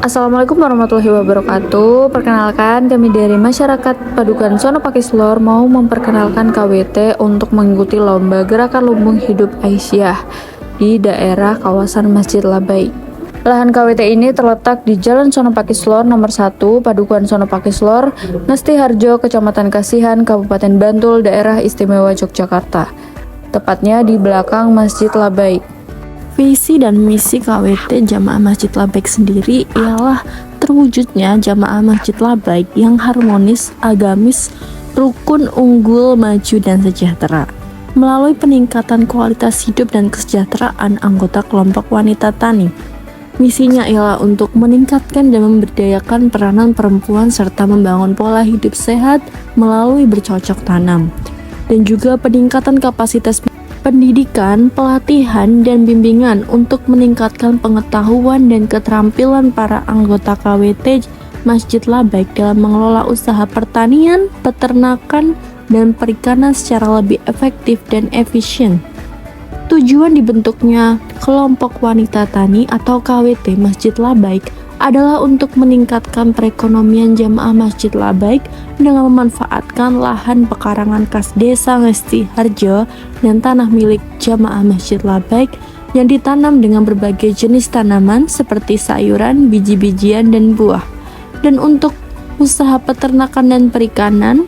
Assalamualaikum warahmatullahi wabarakatuh. Perkenalkan, kami dari masyarakat Padukan Sono Pakislor mau memperkenalkan KWT untuk mengikuti lomba Gerakan Lumbung Hidup Aisyah di daerah kawasan Masjid Labai. Lahan KWT ini terletak di Jalan Sono Pakislor nomor 1, Padukuan Sono Pakislor, Ngesti Harjo, Kecamatan Kasihan, Kabupaten Bantul, Daerah Istimewa Yogyakarta. Tepatnya di belakang Masjid Labai. Visi dan misi KWT Jamaah Masjid Labaik sendiri ialah terwujudnya Jamaah Masjid Labaik yang harmonis, agamis, rukun, unggul, maju, dan sejahtera melalui peningkatan kualitas hidup dan kesejahteraan anggota kelompok wanita tani. Misinya ialah untuk meningkatkan dan memberdayakan peranan perempuan serta membangun pola hidup sehat melalui bercocok tanam, dan juga peningkatan kapasitas pendidikan, pelatihan, dan bimbingan untuk meningkatkan pengetahuan dan keterampilan para anggota KWT Masjid Labaik dalam mengelola usaha pertanian, peternakan, dan perikanan secara lebih efektif dan efisien. Tujuan dibentuknya kelompok wanita tani atau KWT Masjid Labaik adalah untuk meningkatkan perekonomian jamaah Masjid Labaik dengan memanfaatkan lahan pekarangan kas desa Ngesti Harjo dan tanah milik jamaah Masjid Labaik yang ditanam dengan berbagai jenis tanaman seperti sayuran, biji-bijian, dan buah. Dan untuk usaha peternakan dan perikanan,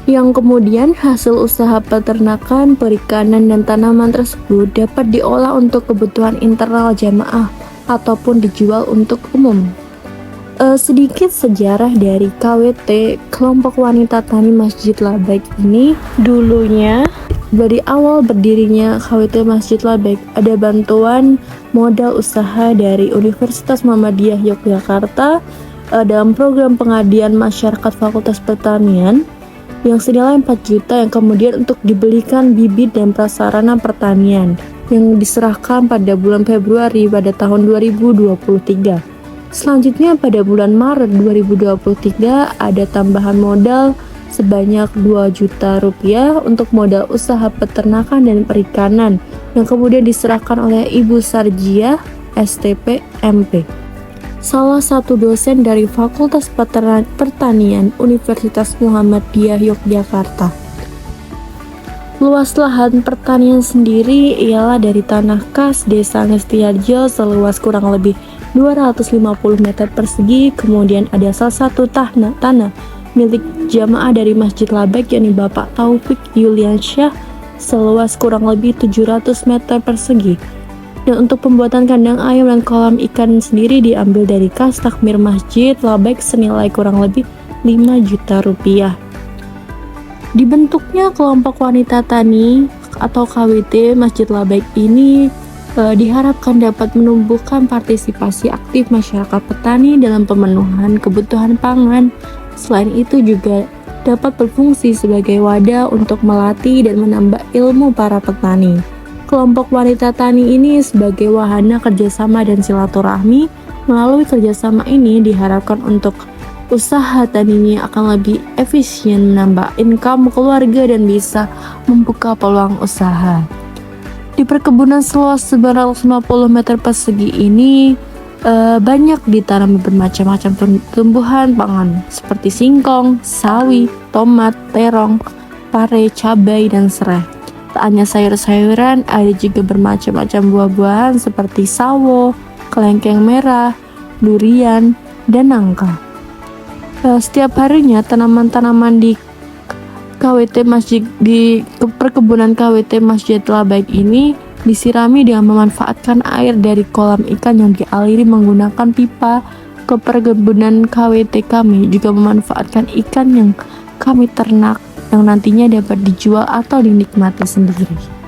yang kemudian hasil usaha peternakan, perikanan, dan tanaman tersebut dapat diolah untuk kebutuhan internal jamaah ataupun dijual untuk umum. Sedikit sejarah dari KWT kelompok wanita tani Masjid Labaik ini. Dulunya dari awal berdirinya KWT Masjid Labaik ada bantuan modal usaha dari Universitas Muhammadiyah Yogyakarta dalam program pengabdian masyarakat Fakultas Pertanian yang senilai 4 juta yang kemudian untuk dibelikan bibit dan prasarana pertanian yang diserahkan pada bulan Februari pada tahun 2023. Selanjutnya pada bulan Maret 2023 ada tambahan modal sebanyak 2 juta rupiah untuk modal usaha peternakan dan perikanan yang kemudian diserahkan oleh Ibu Sarjiah STP MP, salah satu dosen dari Fakultas Pertanian Universitas Muhammadiyah Yogyakarta. Luas lahan pertanian sendiri ialah dari tanah kas desa Ngesti Harjo seluas kurang lebih 250 meter persegi. Kemudian ada salah satu tanah milik jamaah dari Masjid Labaik yakni Bapak Taufik Yuliansyah seluas kurang lebih 700 meter persegi. Dan untuk pembuatan kandang ayam dan kolam ikan sendiri diambil dari kas takmir Masjid Labaik senilai kurang lebih 5 juta rupiah. Dibentuknya kelompok wanita tani atau KWT Masjid Labaik ini diharapkan dapat menumbuhkan partisipasi aktif masyarakat petani dalam pemenuhan kebutuhan pangan. Selain itu juga dapat berfungsi sebagai wadah untuk melatih dan menambah ilmu para petani. Kelompok wanita tani ini sebagai wahana kerjasama dan silaturahmi. Melalui kerjasama ini diharapkan untuk usaha taninya akan lebih efisien, menambah income keluarga, dan bisa membuka peluang usaha. Di perkebunan seluas 950 meter persegi ini banyak ditanam bermacam-macam tumbuhan pangan seperti singkong, sawi, tomat, terong, pare, cabai, dan serai. Tak hanya sayur-sayuran, ada juga bermacam-macam buah-buahan seperti sawo, kelengkeng merah, durian, dan nangka. Setiap harinya tanaman-tanaman di perkebunan KWT Masjid Labaik ini disirami dengan memanfaatkan air dari kolam ikan yang dialiri menggunakan pipa. Ke perkebunan KWT kami juga memanfaatkan ikan yang kami ternak yang nantinya dapat dijual atau dinikmati sendiri.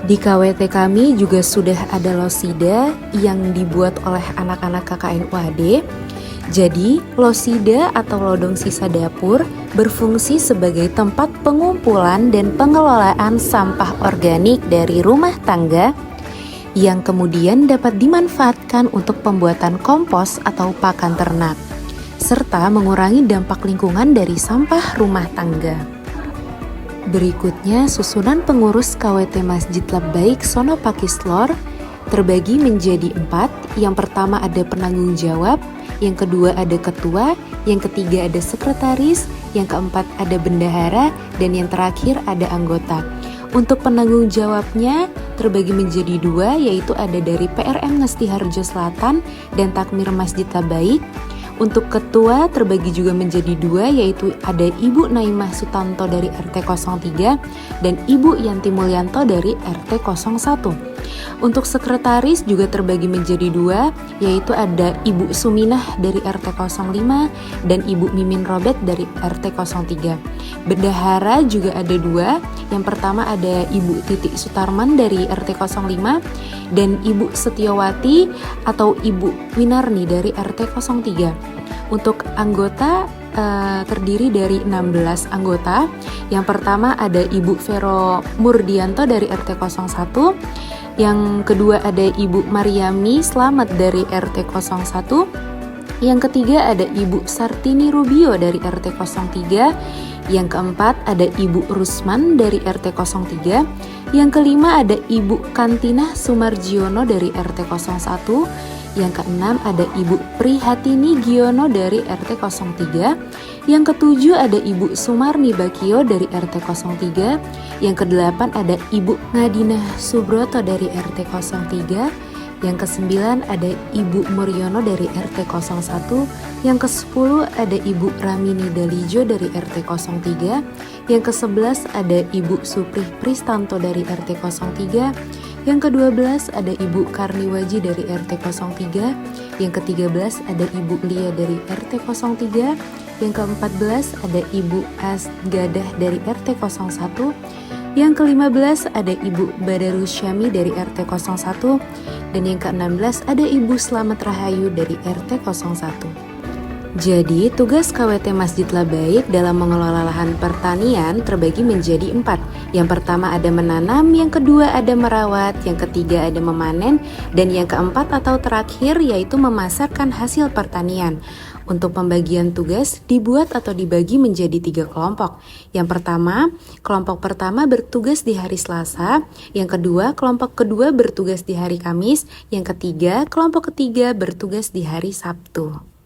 Di KWT kami juga sudah ada losida yang dibuat oleh anak-anak KKN UAD. Jadi, losida atau lodong sisa dapur berfungsi sebagai tempat pengumpulan dan pengelolaan sampah organik dari rumah tangga yang kemudian dapat dimanfaatkan untuk pembuatan kompos atau pakan ternak, serta mengurangi dampak lingkungan dari sampah rumah tangga. Berikutnya, susunan pengurus KWT Masjid Labbaik Sono Pakislor terbagi menjadi 4. Yang pertama ada penanggung jawab, yang kedua ada ketua, yang ketiga ada sekretaris, yang keempat ada bendahara, dan yang terakhir ada anggota. Untuk penanggung jawabnya terbagi menjadi 2, yaitu ada dari PRM Ngesti Harjo Selatan dan Takmir Masjid Labbaik. Untuk ketua terbagi juga menjadi 2, yaitu ada Ibu Naimah Sutanto dari RT 03 dan Ibu Yanti Mulyanto dari RT 01. Untuk sekretaris juga terbagi menjadi 2, yaitu ada Ibu Suminah dari RT 05 dan Ibu Mimin Robet dari RT 03. Bendahara juga ada 2, yang pertama ada Ibu Titik Sutarman dari RT 05 dan Ibu Setiawati atau Ibu Winarni dari RT 03. Untuk anggota terdiri dari 16 anggota. Yang pertama ada Ibu Vero Murdianto dari RT 01. Yang kedua ada Ibu Mariami Slamet dari RT 01. Yang ketiga ada Ibu Sartini Rubio dari RT 03. Yang keempat ada Ibu Rusman dari RT 03. Yang kelima ada Ibu Kantinah Sumarjiono dari RT 01. Yang keenam ada Ibu Prihatini Giono dari RT 03. Yang ketujuh ada Ibu Sumarni Bakio dari RT 03. Yang kedelapan ada Ibu Ngadinah Subroto dari RT 03. Yang kesembilan ada Ibu Muryono dari RT 01. Yang ke-10 ada Ibu Ramini Dalijo dari RT 03. Yang ke-11 ada Ibu Suprih Pristanto dari RT 03. Yang ke-12 ada Ibu Karniwaji dari RT 03. Yang ke-13 ada Ibu Lia dari RT 03. Yang ke-14 ada Ibu Asgadah dari RT 01. Yang ke-15 ada Ibu Badarus Syami dari RT 01. Dan yang ke-16 ada Ibu Slamet Rahayu dari RT 01. Jadi, tugas KWT Masjid Labbaik dalam mengelola lahan pertanian terbagi menjadi 4. Yang pertama ada menanam, yang kedua ada merawat, yang ketiga ada memanen, dan yang keempat atau terakhir yaitu memasarkan hasil pertanian. Untuk pembagian tugas dibuat atau dibagi menjadi 3 kelompok. Yang pertama, kelompok pertama bertugas di hari Selasa, yang kedua, kelompok kedua bertugas di hari Kamis, yang ketiga, kelompok ketiga bertugas di hari Sabtu.